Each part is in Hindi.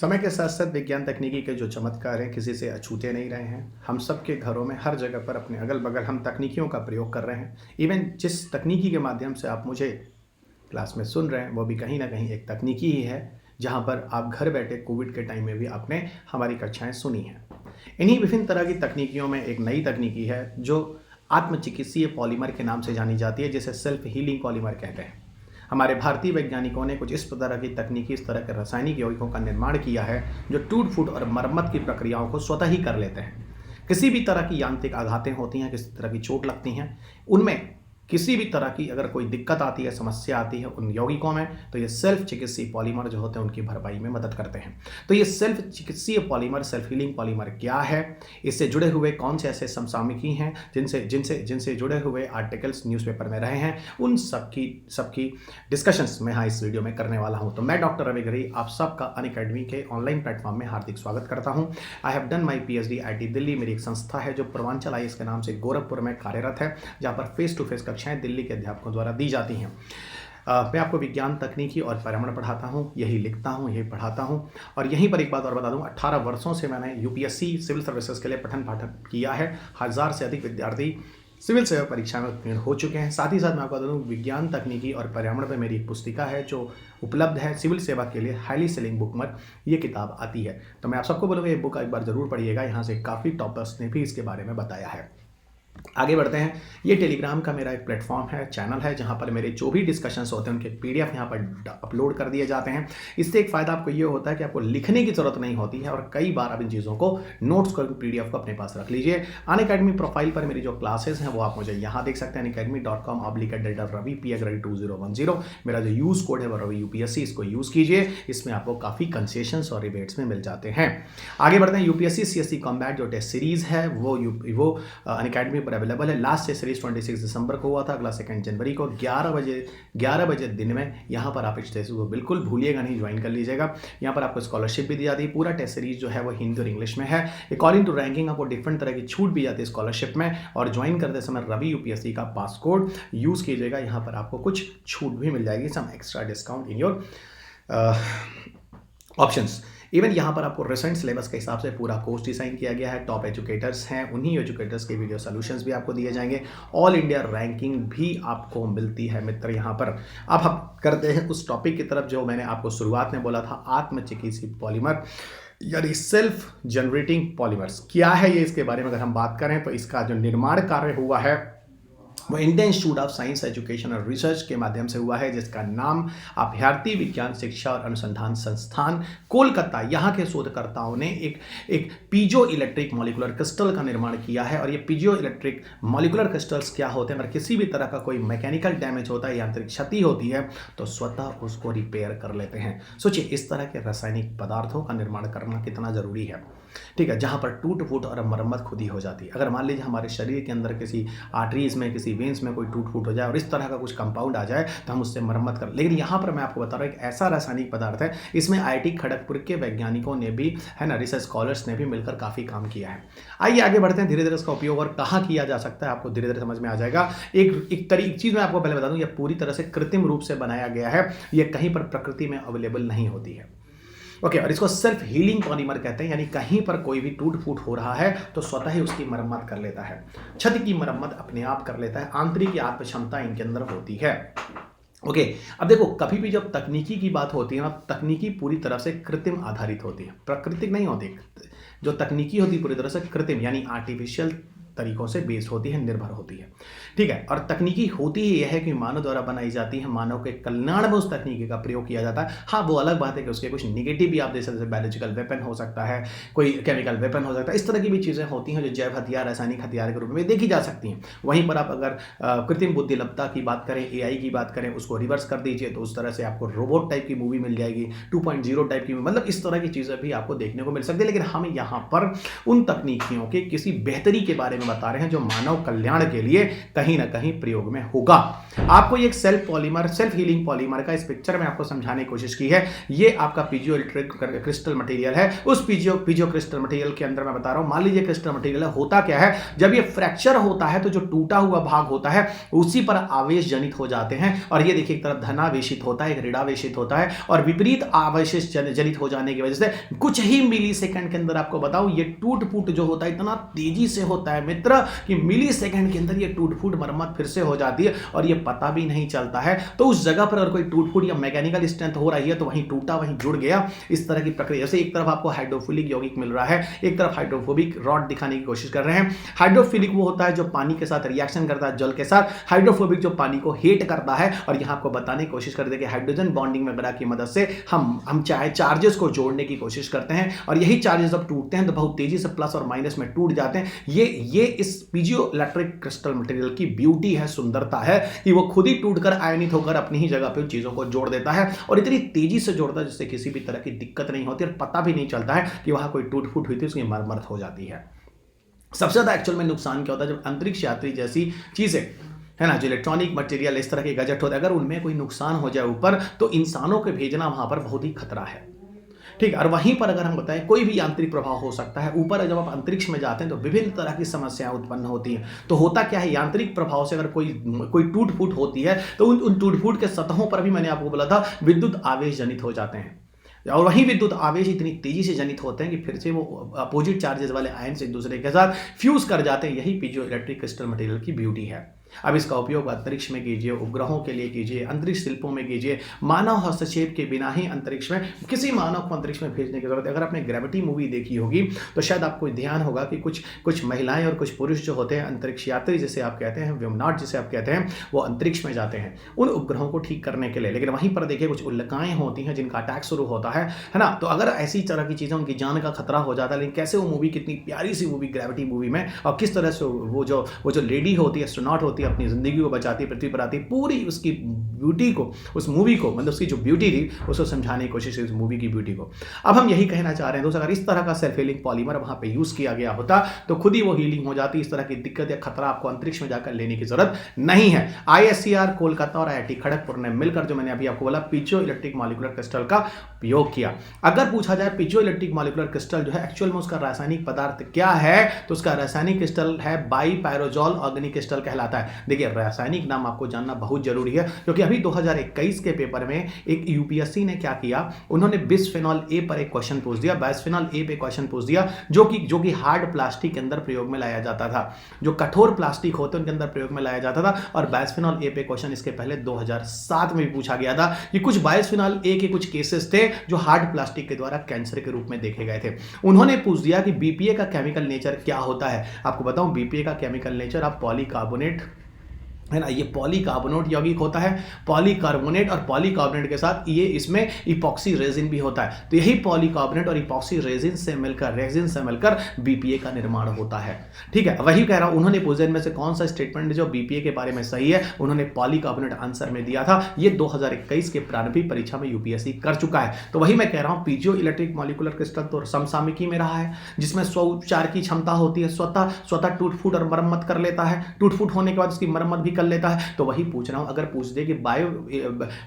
समय के साथ साथ विज्ञान तकनीकी के जो चमत्कार हैं किसी से अछूते नहीं रहे हैं। हम सबके घरों में हर जगह पर अपने अगल बगल हम तकनीकियों का प्रयोग कर रहे हैं। इवन जिस तकनीकी के माध्यम से आप मुझे क्लास में सुन रहे हैं वो भी कहीं ना कहीं एक तकनीकी ही है, जहाँ पर आप घर बैठे कोविड के टाइम में भी आपने हमारी कक्षाएं सुनी हैं। इन्हीं विभिन्न तरह की तकनीकियों में एक नई तकनीकी है जो आत्मचिकित्सीय पॉलीमर के नाम से जानी जाती है, जिसे सेल्फ हीलिंग पॉलीमर कहते हैं। हमारे भारतीय वैज्ञानिकों ने कुछ इस तरह की तकनीकी, इस तरह के रासायनिक यौगिकों का निर्माण किया है जो टूट फूट और मरम्मत की प्रक्रियाओं को स्वतः ही कर लेते हैं। किसी भी तरह की यांत्रिक आघातें होती हैं, किसी तरह की चोट लगती हैं, उनमें किसी भी तरह की अगर कोई दिक्कत आती है, समस्या आती है उन यौगिकों में, तो ये सेल्फ चिकित्सीय पॉलीमर जो होते हैं उनकी भरपाई में मदद करते हैं। तो ये सेल्फ चिकित्सीय पॉलीमर, सेल्फ हीलिंग पॉलीमर क्या है, इससे जुड़े हुए कौन से ऐसे समसामयिकी हैं जिनसे जुड़े हुए आर्टिकल्स न्यूज़पेपर में रहे हैं, उन सबकी डिस्कशंस मैं इस वीडियो में करने वाला हूँ। तो मैं डॉक्टर रवि गरी आप सबका अनअकैडमी के ऑनलाइन प्लेटफॉर्म में हार्दिक स्वागत करता हूँ। I have done my PhD IIT Delhi. मेरी एक संस्था है जो पूर्वांचल IAS के नाम से गोरखपुर में कार्यरत है, जहाँ पर फेस टू फेस दिल्ली के अध्यापकों द्वारा दी जाती हैं। मैं आपको विज्ञान तकनीकी और पर्यावरण पढ़ाता हूँ, यही लिखता हूँ, यही पढ़ाता हूँ। और यहीं पर एक बात और बता दूँ, 18 वर्षों से मैंने UPSC सिविल सर्विसेज के लिए पठन पाठन किया है। 1000 से अधिक विद्यार्थी सिविल सेवा परीक्षा में उत्तीर्ण हो चुके हैं। साथ ही साथ मैं आपको बता दूँ, विज्ञान तकनीकी और पर्यावरण पर मेरी एक पुस्तिका है जो उपलब्ध है सिविल सेवा के लिए, हाईली सेलिंग बुक में ये किताब आती है। तो मैं आप सबको बोलूँगा ये बुक एक बार ज़रूर पढ़िएगा, यहाँ से काफ़ी टॉपर्स ने भी इसके बारे में बताया है। आगे बढ़ते हैं। ये टेलीग्राम का मेरा एक प्लेटफॉर्म है, चैनल है, जहाँ पर मेरे जो भी डिस्कशंस होते हैं उनके PDF यहाँ पर अपलोड कर दिए जाते हैं। इससे एक फ़ायदा आपको ये होता है कि आपको लिखने की ज़रूरत नहीं होती है और कई बार आप इन चीज़ों को नोट्स को, PDF को अपने पास रख लीजिए। अनअकैडमी प्रोफाइल पर मेरी जो क्लासेस हैं वो आप मुझे यहाँ देख सकते हैं, unacademy.com/ravi PA2010। मेरा जो यूज़ कोड है वो रवि UPSC, इसको यूज़ कीजिए। इसमें आपको काफ़ी कंसेशंस और रिबेट्स में मिल जाते हैं। आगे बढ़ते हैं। UPSC CSC कॉम्बैट जो टेस्ट सीरीज़ है वो अनअकैडमी पर अवेलेबल है। लास्ट से सीरीज 26 दिसंबर को हुआ था, अगला 2 जनवरी को 11 बजे दिन में। यहाँ पर आप इस टेस्ट को बिल्कुल भूलिएगा नहीं, ज्वाइन कर लीजिएगा। यहाँ पर आपको स्कॉलरशिप भी दी जाती है। पूरा टेस्ट सीरीज जो है वो हिंदी और इंग्लिश में है। अकॉर्डिंग टू रैंकिंग आपको डिफरेंट तरह की छूट भी जाती है स्कॉलरशिप में। और ज्वाइन करते समय रवि UPSC का पास कोड यूज़ कीजिएगा, यहाँ पर आपको कुछ छूट भी मिल जाएगी, some extra discount in your options. Even यहाँ पर आपको रिसेंट सिलेबस के हिसाब से पूरा कोर्स डिज़ाइन किया गया है। टॉप एजुकेटर्स हैं, उन्हीं एजुकेटर्स के वीडियो सॉल्यूशंस भी आपको दिए जाएंगे। ऑल इंडिया रैंकिंग भी आपको मिलती है मित्र यहाँ पर। अब हम करते हैं उस टॉपिक की तरफ जो मैंने आपको शुरुआत में बोला था, आत्मचिकित्सीय पॉलीमर यानी सेल्फ जनरेटिंग पॉलीमर्स। क्या है ये, इसके बारे में अगर हम बात करें तो इसका जो निर्माण कार्य हुआ है वो Indian institute of science education और रिसर्च के माध्यम से हुआ है, जिसका नाम भारतीय विज्ञान शिक्षा और अनुसंधान संस्थान कोलकाता, यहाँ के शोधकर्ताओं ने एक पीजो इलेक्ट्रिक मॉलिकुलर क्रिस्टल का निर्माण किया है। और ये पीजो इलेक्ट्रिक मॉलिकुलर क्रिस्टल्स क्या होते हैं, अगर किसी भी तरह का कोई मैकेनिकल डैमेज होता है, यांत्रिक क्षति होती है, तो स्वतः उसको रिपेयर कर लेते हैं। सोचिए इस तरह के रासायनिक पदार्थों का निर्माण करना कितना जरूरी है, ठीक है, जहाँ पर टूट फूट और मरम्मत खुद ही हो जाती है। अगर मान लीजिए हमारे शरीर के अंदर किसी आर्टरीज में, किसी वेन्स में कोई टूट फूट हो जाए और इस तरह का कुछ कंपाउंड आ जाए तो हम उससे मरम्मत कर, लेकिन यहाँ पर मैं आपको बता रहा हूँ एक ऐसा रासायनिक पदार्थ है, इसमें IIT खड़गपुर के वैज्ञानिकों ने भी, है ना, रिसर्च स्कॉलर्स ने भी मिलकर काफ़ी काम किया है। आइए आगे बढ़ते हैं। धीरे धीरे इसका उपयोग और कहाँ किया जा सकता है आपको धीरे धीरे समझ में आ जाएगा। एक चीज़ मैं आपको पहले बता दूँ, यह पूरी तरह से कृत्रिम रूप से बनाया गया है, यह कहीं पर प्रकृति में अवेलेबल नहीं होती है। ओके, और इसको सेल्फ हीलिंग पॉलीमर कहते हैं, यानी कहीं पर कोई भी टूट फूट हो रहा है तो स्वतः ही उसकी मरम्मत कर लेता है, क्षति की मरम्मत अपने आप कर लेता है। आंतरिक आत्म क्षमता इनके अंदर होती है। ओके, अब देखो कभी भी जब तकनीकी की बात होती है ना, तकनीकी पूरी तरह से कृत्रिम आधारित होती है, प्राकृतिक नहीं होती। जो तकनीकी होती है पूरी तरह से कृत्रिम यानी आर्टिफिशियल तरीकों से बेस होती है, निर्भर होती है, ठीक है। और तकनीकी होती ही यह है कि मानव द्वारा बनाई जाती है, मानव के कल्याण में उस तकनीकी का प्रयोग किया जाता है। हाँ, वो अलग बात है कि उसके कुछ निगेटिव भी आप देख सकते हैं, बायोलॉजिकल वेपन हो सकता है, कोई केमिकल वेपन हो सकता है, इस तरह की भी चीज़ें होती हैं जो जैव हथियार, रासायनिक हथियार के रूप में देखी जा सकती हैं। वहीं पर आप अगर कृत्रिम बुद्धिमत्ता की बात करें, AI की बात करें, उसको रिवर्स कर दीजिए तो उस तरह से आपको रोबोट टाइप की मूवी मिल जाएगी, 2.0 टाइप की, मतलब इस तरह की चीज़ें भी आपको देखने को मिल सकती है। लेकिन हम यहाँ पर उन तकनीकियों के किसी बेहतरी के बारे में बता रहे हैं जो मानव कल्याण के लिए कहीं ना कहीं प्रयोग में होगा। आपको एक self polymer, self healing polymer का इस पिक्चर में आपको समझाने की कोशिश की है। ये आपका पीजियो इलेक्ट्रिक क्रिस्टल मटेरियल है। उस पीजियो क्रिस्टल मटेरियल के अंदर मैं बता रहा हूं, मान लीजिए क्रिस्टल मटेरियल है, होता क्या है, जब ये फ्रैक्चर होता है तो जो टूटा हुआ भाग होता है उसी पर आवेश जनित हो जाते हैं, और ये देखिए एक तरफ धनावेशित होता है, एक ऋणावेशित होता है, और विपरीत आवेश जनित हो जाने की वजह से कुछ ही मिली सेकंड के अंदर आपको बताऊं ये टूट फूट जो होता है इतना तेजी से होता है मित्र कि मिली सेकंड के अंदर ये टूट फूट मरम्मत फिर से हो जाती है और ये पता भी नहीं चलता है। तो उस जगह पर अगर कोई टूट फूट या मैकेनिकल स्ट्रेंथ हो रही है तो वहीं टूटा वहीं जुड़ गया, इस तरह की प्रक्रिया से एक तरफ आपको हाइड्रोफिलिक यौगिक मिल रहा है, एक तरफ हाइड्रोफोबिक रॉड दिखाने की कोशिश कर रहे हैं। हाइड्रोफिलिक वो होता है जो पानी के साथ रिएक्शन करता है, जल के साथ। हाइड्रोफोबिक जो पानी को हीट करता है, और यहां आपको बताने की कोशिश करते हैं कि हाइड्रोजन बॉन्डिंग वगैरह की मदद से हम चाहे चार्जेस को जोड़ने की कोशिश करते हैं, और यही चार्जेस जब टूटते हैं तो बहुत तेजी से प्लस और माइनस में टूट जाते हैं। ये इस पीजियो इलेक्ट्रिक क्रिस्टल मटेरियल की ब्यूटी है, सुंदरता है कि वो खुद ही टूटकर आयनित होकर अपनी ही जगह पे चीजों को जोड़ देता है, और इतनी तेजी से जोड़ता है जिससे किसी भी तरह की दिक्कत नहीं होती और पता भी नहीं चलता है कि वहां कोई टूट फूट हुई थी, उसकी मरम्मत हो जाती है। सबसे ज्यादा एक्चुअल में नुकसान क्या होता है जब अंतरिक्ष यात्री जैसी चीजें है ना, जो इलेक्ट्रॉनिक मटेरियल इस तरह के गैजेट होते हैं, अगर उनमें कोई नुकसान हो जाए ऊपर तो इंसानों के भेजना वहां पर बहुत ही खतरा है। ठीक है, और वहीं पर अगर हम बताएं कोई भी यांत्रिक प्रभाव हो सकता है ऊपर, जब आप अंतरिक्ष में जाते हैं तो विभिन्न तरह की समस्याएं उत्पन्न होती हैं। तो होता क्या है, यांत्रिक प्रभाव से अगर कोई टूट फूट होती है तो उन टूट फूट के सतहों पर भी मैंने आपको बोला था विद्युत आवेश जनित हो जाते हैं, और वहीं विद्युत आवेश इतनी तेजी से जनित होते हैं कि फिर से वो अपोजिट चार्जेस वाले आयन एक दूसरे के साथ फ्यूज कर जाते हैं। यही पीजियो इलेक्ट्रिक क्रिस्टल मटेरियल की ब्यूटी है। अब इसका उपयोग अंतरिक्ष में कीजिए, उपग्रहों के लिए कीजिए, अंतरिक्ष शिल्पों में कीजिए, मानव हस्तक्षेप के बिना ही अंतरिक्ष में किसी मानव को अंतरिक्ष में भेजने की जरूरत है। अगर आपने ग्रेविटी मूवी देखी होगी तो शायद आपको ध्यान होगा कि कुछ महिलाएं और कुछ पुरुष जो होते हैं अंतरिक्ष यात्री जिसे आप कहते हैं, व्योमनाट जिसे आप कहते हैं, वो अंतरिक्ष में जाते हैं उन उपग्रहों को ठीक करने के लिए। लेकिन वहीं पर देखिए कुछ उल्काएं होती हैं जिनका अटैक शुरू होता है ना। तो अगर ऐसी तरह की चीजें, उनकी जान का खतरा हो जाता है। लेकिन कैसे वो मूवी, कितनी प्यारी सी मूवी ग्रेविटी मूवी में, और किस तरह से वो जो लेडी होती है, एस्ट्रोनॉट होती है, अपनी जिंदगी को बचाती, पृथ्वी पर आती, पूरी उसकी ब्यूटी को, उस मूवी को, मतलब उसकी जो ब्यूटी थी उसको समझाने की कोशिश की, उस मूवी की ब्यूटी को। अब हम यही कहना चाह रहे हैं दोस्तों, अगर इस तरह का सेल्फ हीलिंग पॉलीमर वहां पे यूज किया गया होता तो खुद ही वो हीलिंग हो जाती। इस तरह की दिक्कत या खतरा आपको अंतरिक्ष में जाकर लेने की जरूरत नहीं है। ISCR कोलकाता और IIT खड़गपुर ने मिलकर, जो मैंने अभी आपको बोला, पीजियो इलेक्ट्रिक मॉलिक्यूलर क्रिस्टल का उपयोग किया। अगर पूछा जाए पीजियो इलेक्ट्रिक मॉलिक्यूलर क्रिस्टल जो है एक्चुअल में उसका रासायनिक पदार्थ क्या है, तो उसका रासायनिक क्रिस्टल है बाईपायरोजोल ऑर्गेनिक क्रिस्टल कहलाता है। देखिए रासायनिक नाम आपको जानना बहुत जरूरी है, क्योंकि अभी 2021 के पेपर में एक यूपीएससी ने क्या किया, उन्होंने बिस्फेनॉल ए पर एक क्वेश्चन पूछ दिया, बाइस्फेनॉल ए पे क्वेश्चन पूछ दिया, जो कि हार्ड प्लास्टिक के अंदर प्रयोग में लाया जाता था, जो कठोर प्लास्टिक होते हैं उनके अंदर प्रयोग में लाया जाता था। और बाइस्फेनॉल ए पे क्वेश्चन इसके पहले 2007 में भी पूछा गया था कि कुछ बाइस्फेनॉल ए के कुछ केसेस थे जो हार्ड प्लास्टिक के द्वारा कैंसर के रूप में देखे गए थे। उन्होंने पूछ दिया कि बीपीए का केमिकल नेचर क्या होता है। आपको बताऊं बीपीए का केमिकल नेचर, आप पॉलीकार्बोनेट है ना, ये पॉलीकार्बोनेट यौगिक होता है, पॉलीकार्बोनेट और पॉलीकार्बोनेट के साथ ये इसमें इपॉक्सी रेजिन भी होता है। तो यही पॉलीकार्बोनेट और इपॉक्सी रेजिन से मिलकर बीपीए का निर्माण होता है। ठीक है, वही कह रहा हूं, उन्होंने पूछा इनमें से कौन सा स्टेटमेंट जो बीपीए के बारे में सही है, उन्होंने पॉलीकार्बोनेट आंसर में दिया था। ये 2021 के प्रारंभिक परीक्षा में यूपीएससी कर चुका है। तो वही मैं कह रहा हूं, पीजियो इलेक्ट्रिक मॉलिक्यूलर क्रिस्टल तो समसामयिकी में रहा है, जिसमें स्व उपचार की क्षमता होती है, स्वतः टूट फूट और मरम्मत कर लेता है, टूट फूट होने के बाद उसकी मरम्मत भी कर लेता है। तो वही पूछ रहा हूं, अगर पूछ दे कि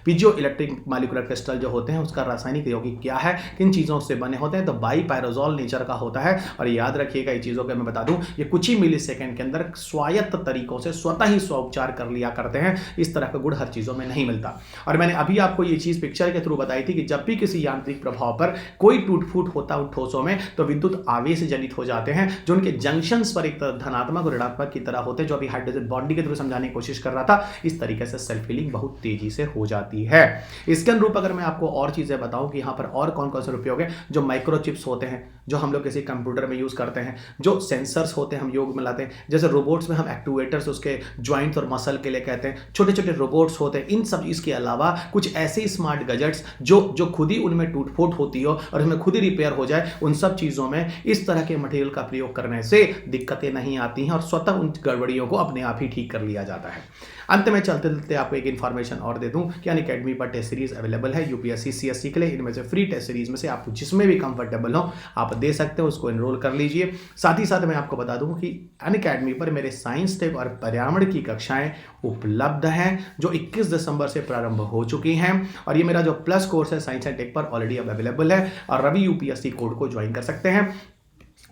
पीजियो इलेक्ट्रिक मॉलिक्यूलर क्रिस्टल जो होते हैं उसका रासायनिक यौगिक क्या है, किन चीजों से बने होते हैं, तो बाईपायरोजोल नेचर का होता है। और याद रखिएगा ये चीजों को मैं बता दूं, ये कुछ ही मिली सेकंड के अंदर स्वायत्त तरीकों से स्वतः ही स्वोपचार कर लिया करते हैं। इस तरह का गुण हर चीजों में नहीं मिलता। और मैंने अभी आपको ये चीज पिक्चर के थ्रू बताई थी कि जब भी किसी यांत्रिक प्रभाव पर कोई टूट फूट होता उन ठोसों में, तो विद्युत आवेश जनित हो जाते हैं, जो उनके जंक्शंस पर एक धनात्मक और ऋणात्मक की तरह होते हैं, जो अभी हाइड्रोजन बॉन्डिंग के थ्रू समझाने की कोशिश कर रहा था। इस तरीके से सेल्फ हीलिंग बहुत तेजी से हो जाती है। इसके अनुरूप अगर मैं आपको और चीजें बताऊं कि यहां पर और कौन कौन से उपयोग है, जो माइक्रोचिप्स होते हैं जो हम लोग किसी कंप्यूटर में यूज करते हैं, जो सेंसर्स होते हैं हम योग में लाते हैं, जैसे रोबोट्स में हम एक्टुएटर्स उसके ज्वाइंट्स और मसल के लिए कहते हैं, छोटे छोटे रोबोट्स होते हैं। इन सब इसके अलावा कुछ ऐसे स्मार्ट गैजेट्स जो खुद ही उनमें टूट फूट होती हो और उसमें खुद ही रिपेयर हो जाए, उन सब चीजों में इस तरह के मटेरियल का प्रयोग करने से दिक्कतें नहीं आती हैं और स्वतः उन गड़बड़ियों को अपने आप ही ठीक कर लिया जाता है। जाता है। अंत में चलते चलते आपको एक इन्फॉर्मेशन और दे दूं कि अनअकैडमी पर टेस्ट सीरीज अवेलेबल है यूपीएससी सीएससी के लिए। इनमें से फ्री टेस्ट सीरीज में से आपको जिसमें भी कंफर्टेबल हो आप दे सकते हो, उसको एनरोल कर लीजिए। साथ ही साथ मैं आपको बता दूं कि अनअकैडमी पर मेरे साइंस टेक और पर्यावरण की कक्षाएं उपलब्ध हैं जो 21 दिसंबर से प्रारंभ हो चुकी हैं। और ये मेरा जो प्लस कोर्स है साइंस एंड टेक पर ऑलरेडी अब अवेलेबल है और रवि यूपीएससी कोड को ज्वाइन कर सकते हैं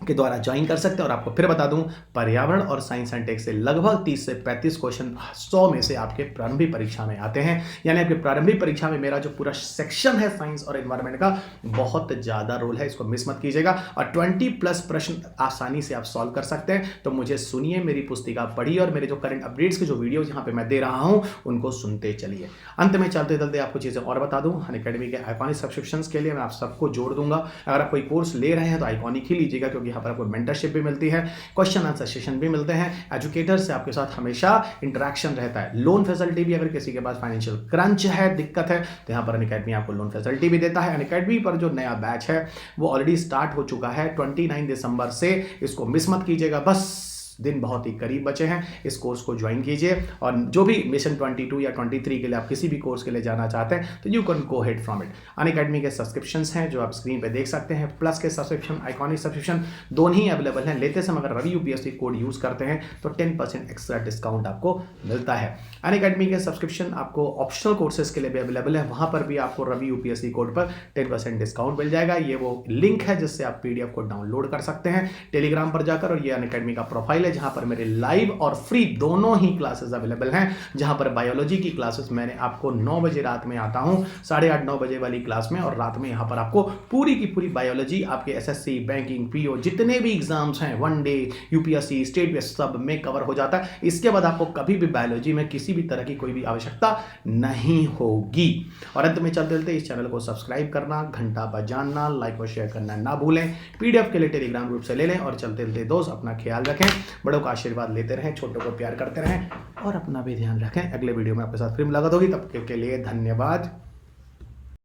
के द्वारा ज्वाइन कर सकते हैं। और आपको फिर बता दूं पर्यावरण और साइंस एंड टेक से लगभग 30 से 35 क्वेश्चन 100 में से आपके प्रारंभिक परीक्षा में आते हैं। यानी आपके प्रारंभिक परीक्षा में मेरा जो पूरा सेक्शन है साइंस और एनवायरनमेंट का बहुत ज्यादा रोल है, इसको मिस मत कीजिएगा। और 20+ प्रश्न आसानी से आप सॉल्व कर सकते हैं। तो मुझे सुनिए, मेरी पुस्तिका पढ़िए और मेरे जो करंट अपडेट्स के जो वीडियो यहाँ पे मैं दे रहा हूँ उनको सुनते चलिए। अंत में चलते चलते आपको चीजें और बता दूं, अनअकैडमी के आइकॉनिक सब्सक्रिप्शन के लिए मैं आप सबको जोड़ दूंगा। अगर आप कोई कोर्स ले रहे हैं तो आइकॉनिक ही लीजिएगा, क्योंकि यहाँ पर आपको मेंटरशिप भी मिलती है, क्वेश्चन आंसर सेशन भी मिलते हैं, एजुकेटर से आपके साथ हमेशा इंटरेक्शन रहता है। लोन फैसिलिटी भी, अगर किसी के पास फाइनेंशियल क्रंच है, दिक्कत है, तो यहाँ पर अनअकैडमी आपको लोन फैसिलिटी भी देता है। अनअकैडमी पर जो नया बैच है वो ऑलरेडी स्टार्ट हो चुका है 29 दिसंबर से, इसको मिस मत कीजिएगा। बस दिन बहुत ही करीब बचे हैं, इस कोर्स को ज्वाइन कीजिए। और जो भी मिशन 22 या 23 के लिए आप किसी भी कोर्स के लिए जाना चाहते हैं तो you can go head from it. Unacademy के सब्सक्रिप्शंस हैं जो आप स्क्रीन पे देख सकते हैं, प्लस के सब्सक्रिप्शन, आइकॉनिक सब्सक्रिप्शन दोनों ही अवेलेबल हैं। लेते समय अगर रवि यूपीएससी कोड यूज करते हैं तो 10% एक्स्ट्रा डिस्काउंट आपको मिलता है। अनअकैडमी के सब्सक्रिप्शन आपको ऑप्शनल कोर्सेज के लिए भी अवेलेबल है, वहां पर भी आपको रवि यूपीएससी कोड पर 10% डिस्काउंट मिल जाएगा। ये वो लिंक है जिससे आप पीडीएफ को डाउनलोड कर सकते हैं टेलीग्राम पर जाकर। और ये अनअकैडमी का प्रोफाइल है जहां पर मेरे लाइव और फ्री दोनों ही क्लासेस अवेलेबल हैं। जहां पर बायोलॉजी की क्लासेस मैंने आपको 9 बजे रात में आता हूं, 8:30 9 बजे वाली क्लास में, और रात में यहां पर आपको पूरी की पूरी बायोलॉजी आपके एसएससी, बैंकिंग, पीओ जितने भी एग्जाम्स हैं, वनडे, यूपीएससी, स्टेट बेस्ड, सब में कवर हो जाता है। इसके बाद आपको कभी भी बायोलॉजी में किसी भी तरह की कोई भी आवश्यकता नहीं होगी। और अंत में चलते चलते इस चैनल को सब्सक्राइब करना, घंटा बजाना, लाइक और शेयर करना ना भूलें। पीडीएफ के लिए टेलीग्राम ग्रुप से ले लें। और चलते चलते दोस्त अपना ख्याल रखें, बड़ों का आशीर्वाद लेते रहें, छोटों को प्यार करते रहें और अपना भी ध्यान रखें। अगले वीडियो में आपके साथ फिर मुलाकात होगी, तब के लिए धन्यवाद।